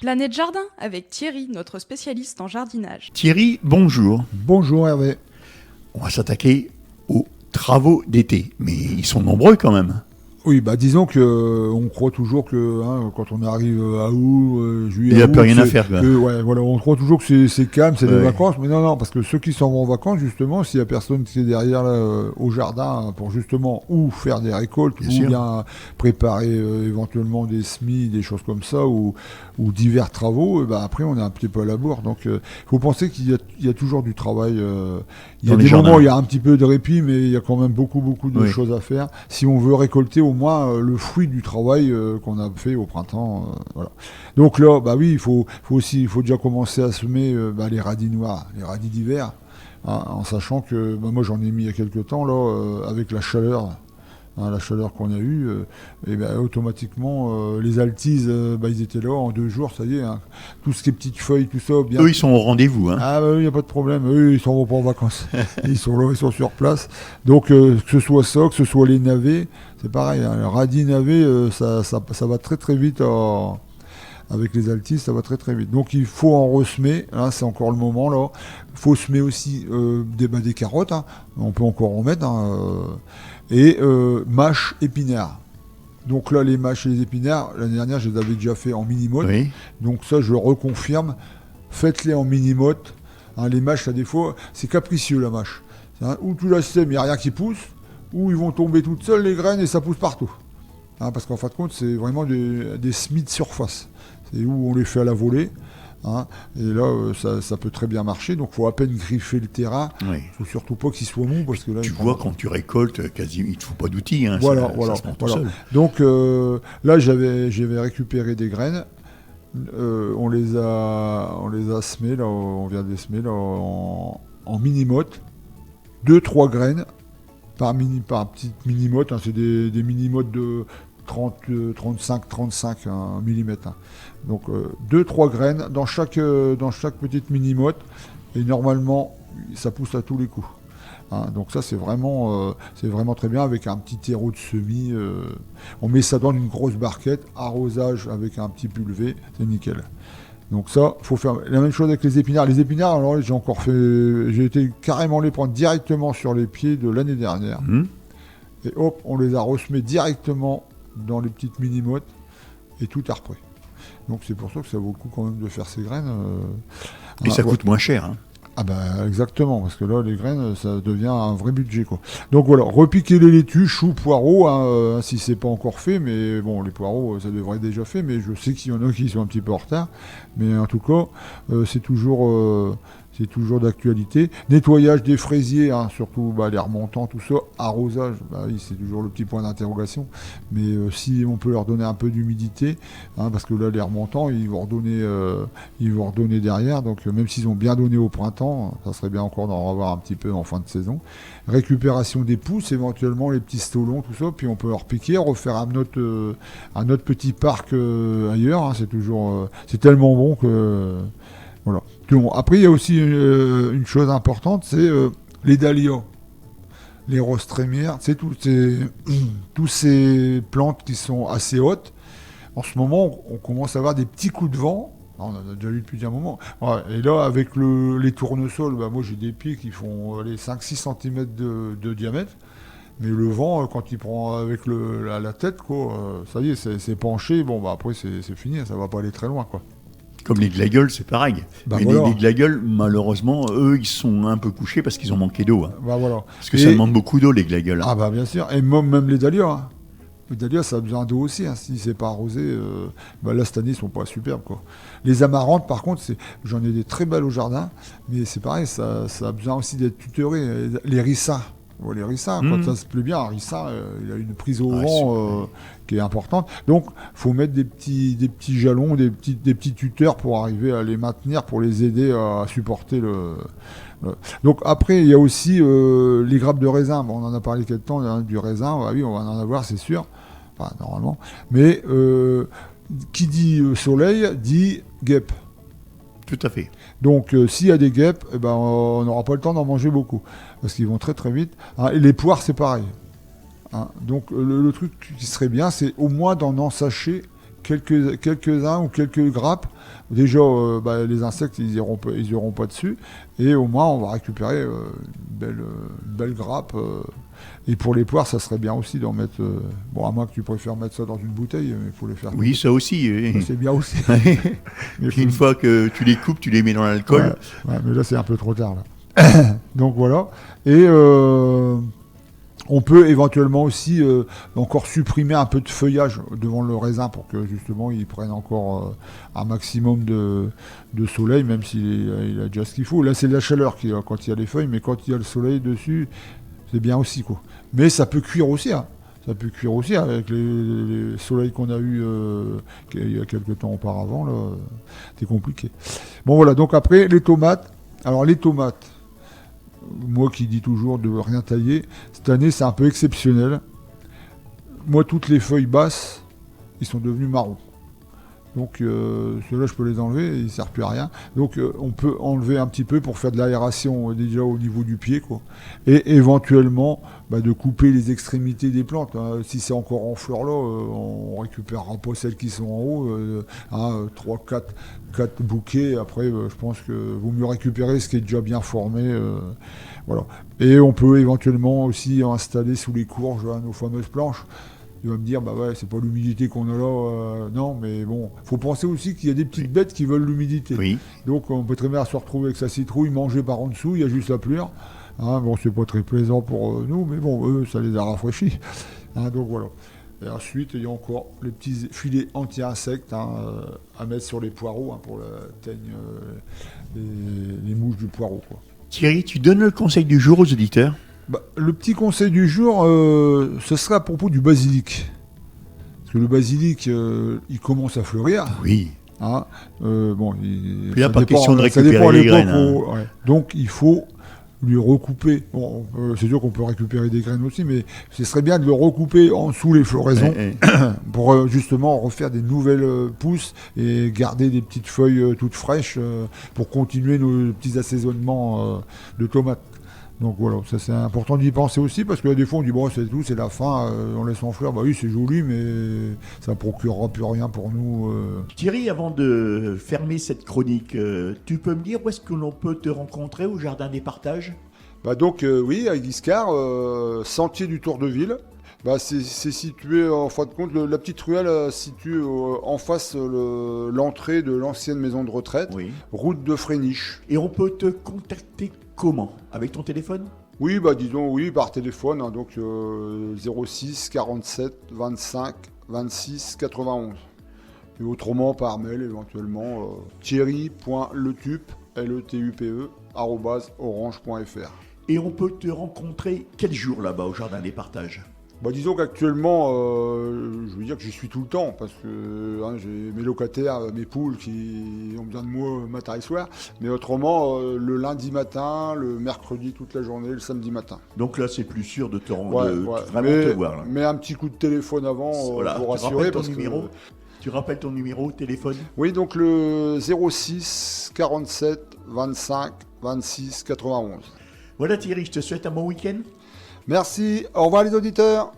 Planète Jardin avec Thierry, notre spécialiste en jardinage. Thierry, bonjour. Bonjour Hervé. On va s'attaquer aux travaux d'été, mais ils sont nombreux quand même. Oui, disons que on croit toujours que quand on arrive à août, juillet, Il n'y a août, plus rien à faire, quoi. On croit toujours que c'est calme, c'est des Ouais. vacances, mais non, parce que ceux qui s'en vont en vacances, justement, s'il y a personne qui est derrière là, au jardin pour justement ou faire des récoltes, Bien ou sûr. bien préparer éventuellement des semis, des choses comme ça, ou divers travaux, après on est un petit peu à la bourre. Donc il faut penser qu'il y a toujours du travail. Il y a Dans les des jardins. moments où il y a un petit peu de répit, mais il y a quand même beaucoup de Oui. choses à faire. Si on veut récolter au moins le fruit du travail qu'on a fait au printemps, voilà. Donc là, il faut déjà commencer à semer les radis noirs, les radis d'hiver, en sachant que moi j'en ai mis il y a quelques temps là, avec la chaleur. La chaleur qu'on a eue, automatiquement, les altises, ils étaient là en 2 jours, ça y est. Tout ce qui est petites feuilles, tout ça, bien. Eux, ils sont au rendez-vous. Hein. Ah il n'y a pas de problème. Eux, ils s'en vont pas en vacances. Ils sont là, ils sont sur place. Donc, que ce soit ça, que ce soit les navets, c'est pareil. Le radis navet, ça va très très vite. Avec les altises, ça va très très vite. Donc, il faut en ressemer. Là, c'est encore le moment. Là, il faut semer aussi des carottes. On peut encore en mettre. Et mâches épinards. Donc là, les mâches et les épinards, l'année dernière, je les avais déjà fait en mini-motte. Oui. Donc ça, je le reconfirme. Faites-les en mini-motte. Les mâches, là, des fois, c'est capricieux, la mâche. Ou tu la sèmes, il n'y a rien qui pousse, ou ils vont tomber toutes seules, les graines, et ça pousse partout. Parce qu'en fin de compte, c'est vraiment des semis de surface. C'est où on les fait à la volée. Et là, ça peut très bien marcher. Donc, il faut à peine griffer le terrain. Oui. Il ne faut surtout pas qu'il soit mou. Parce que là, Tu vois, quand tu récoltes, quasiment, il ne te faut pas d'outils. Hein, Voilà. Ça se monte tout seul. Donc, là, j'avais récupéré des graines. On les a semées, là, on vient de les semer là, en mini-motte. 2-3 graines par petite mini-motte. C'est des mini-mottes de 35 mm. Donc 2-3 graines dans chaque petite mini-motte, et normalement ça pousse à tous les coups. Donc ça c'est vraiment très bien avec un petit terreau de semis. On met ça dans une grosse barquette, arrosage avec un petit pulvé, c'est nickel. Donc ça, faut faire la même chose avec les épinards. Les épinards, alors j'ai été carrément les prendre directement sur les pieds de l'année dernière. Et hop, on les a ressemés directement dans les petites mini-mottes et tout a repris. Donc c'est pour ça que ça vaut le coup quand même de faire ces graines. Et ça coûte moins cher. Hein. Exactement, parce que là les graines ça devient un vrai budget quoi. Donc voilà, repiquer les laitues, choux, poireaux, si c'est pas encore fait, mais bon les poireaux ça devrait être déjà fait, mais je sais qu'il y en a qui sont un petit peu en retard. Mais en tout cas, c'est toujours d'actualité. Nettoyage des fraisiers, surtout les remontants, tout ça. Arrosage, oui, c'est toujours le petit point d'interrogation. Mais si on peut leur donner un peu d'humidité, parce que là, les remontants, ils vont redonner derrière. Donc même s'ils ont bien donné au printemps, ça serait bien encore d'en avoir un petit peu en fin de saison. Récupération des pousses, éventuellement les petits stolons, tout ça. Puis on peut leur piquer, refaire un autre petit parc ailleurs. C'est tellement bon que... Voilà. Après, il y a aussi une chose importante, c'est les dahlias, les roses trémières, c'est tous ces plantes qui sont assez hautes. En ce moment, on commence à avoir des petits coups de vent. On en a déjà eu depuis un moment. Ouais, et là, avec les tournesols, moi j'ai des pieds qui font les 5-6 cm de diamètre. Mais le vent, quand il prend avec la tête, ça y est, c'est penché. Après, c'est fini, ça va pas aller très loin, quoi. Comme les glagueuls, c'est pareil. Mais voilà. les glagueuls, malheureusement, eux, ils sont un peu couchés parce qu'ils ont manqué d'eau. Voilà. Parce que ça demande beaucoup d'eau, les glagueuls. Bien sûr. Et même les dahlias. Les dahlias, ça a besoin d'eau aussi. Si c'est pas arrosé, là, cette année, ils sont pas superbes, quoi. Les amarantes, par contre, j'en ai des très belles au jardin. Mais c'est pareil, ça a besoin aussi d'être tutoré. Les rissins. Les rissins, quand ça se plaît bien, un ricin, il a une prise au vent qui est importante. Donc, il faut mettre des petits jalons, des petits tuteurs pour arriver à les maintenir, pour les aider à supporter Donc, après, il y a aussi les grappes de raisin. On en a parlé quelque temps, du raisin. Oui, on va en avoir, c'est sûr. Enfin, normalement. Mais qui dit soleil, dit guêpe. Tout à fait. Donc, s'il y a des guêpes, on n'aura pas le temps d'en manger beaucoup, parce qu'ils vont très très vite. Et les poires, c'est pareil. Donc, le truc qui serait bien, c'est au moins d'en ensacher quelques-uns ou quelques grappes. Déjà, les insectes, ils iront pas dessus. Et au moins, on va récupérer une belle grappe. Et pour les poires, ça serait bien aussi d'en mettre... à moins que tu préfères mettre ça dans une bouteille, mais il faut les faire... Oui, ça aussi. C'est bien aussi. Puis une fois que tu les coupes, tu les mets dans l'alcool. Ouais, mais là, c'est un peu trop tard. Là. Donc voilà. Et on peut éventuellement aussi encore supprimer un peu de feuillage devant le raisin pour que justement il prenne encore un maximum de soleil, même s'il il a déjà ce qu'il faut. Là, c'est de la chaleur quand il y a les feuilles, mais quand il y a le soleil dessus, c'est bien aussi, quoi. Mais ça peut cuire aussi, hein. Ça peut cuire aussi avec les soleils qu'on a eu il y a quelques temps auparavant. Là, c'est compliqué. Bon voilà, donc après les tomates. Alors les tomates, moi qui dis toujours de rien tailler, cette année c'est un peu exceptionnel. Moi, toutes les feuilles basses, ils sont devenus marrons. Donc ceux-là, je peux les enlever, ils ne servent plus à rien. Donc on peut enlever un petit peu pour faire de l'aération déjà au niveau du pied, quoi. Et éventuellement de couper les extrémités des plantes. Hein. Si c'est encore en fleurs là, on récupérera pas celles qui sont en haut. 4 bouquets. Après, je pense que vaut mieux récupérer ce qui est déjà bien formé. Voilà. Et on peut éventuellement aussi installer sous les courges nos fameuses planches. Il va me dire, c'est pas l'humidité qu'on a là. Non, mais bon, faut penser aussi qu'il y a des petites bêtes qui veulent l'humidité. Oui. Donc on peut très bien se retrouver avec sa citrouille mangée par en dessous, il y a juste la pluie. Bon, c'est pas très plaisant pour nous, mais bon, eux, ça les a rafraîchis. Donc voilà. Et ensuite, il y a encore les petits filets anti-insectes à mettre sur les poireaux pour la teigne, les mouches du poireau, quoi. Thierry, tu donnes le conseil du jour aux auditeurs ? Le petit conseil du jour, ce sera à propos du basilic. Parce que le basilic, il commence à fleurir. Oui. Il n'y a pas question de récupérer les graines. Donc il faut lui recouper. Bon, c'est sûr qu'on peut récupérer des graines aussi, mais ce serait bien de le recouper en dessous les floraisons pour justement refaire des nouvelles pousses et garder des petites feuilles toutes fraîches pour continuer nos petits assaisonnements de tomates. Donc voilà, ça c'est important d'y penser aussi, parce que des fois on dit c'est tout, c'est la fin, on laisse en fleurs, oui c'est joli, mais ça ne procurera plus rien pour nous. Thierry, avant de fermer cette chronique, tu peux me dire où est-ce que l'on peut te rencontrer au Jardin des Partages ? Oui, à Guiscard, sentier du Tour de Ville. C'est situé, en fin de compte, la petite ruelle située en face l'entrée de l'ancienne maison de retraite, route de Fréniche. Et on peut te contacter comment ? Avec ton téléphone ? Oui, disons par téléphone, donc 06 47 25 26 91. Et autrement par mail éventuellement thierry.letupe, LETUPE, @orange.fr. Et on peut te rencontrer quel jour là-bas au Jardin des Partages ? Disons qu'actuellement, je veux dire que j'y suis tout le temps, parce que j'ai mes locataires, mes poules qui ont besoin de moi matin et soir. Mais autrement, le lundi matin, le mercredi toute la journée, le samedi matin. Donc là, c'est plus sûr de te rendre, te voir. Là. Mais un petit coup de téléphone avant pour rassurer. Tu rappelles ton numéro de téléphone ? Oui, donc le 06 47 25 26 91. Voilà Thierry, je te souhaite un bon week-end. Merci, au revoir les auditeurs.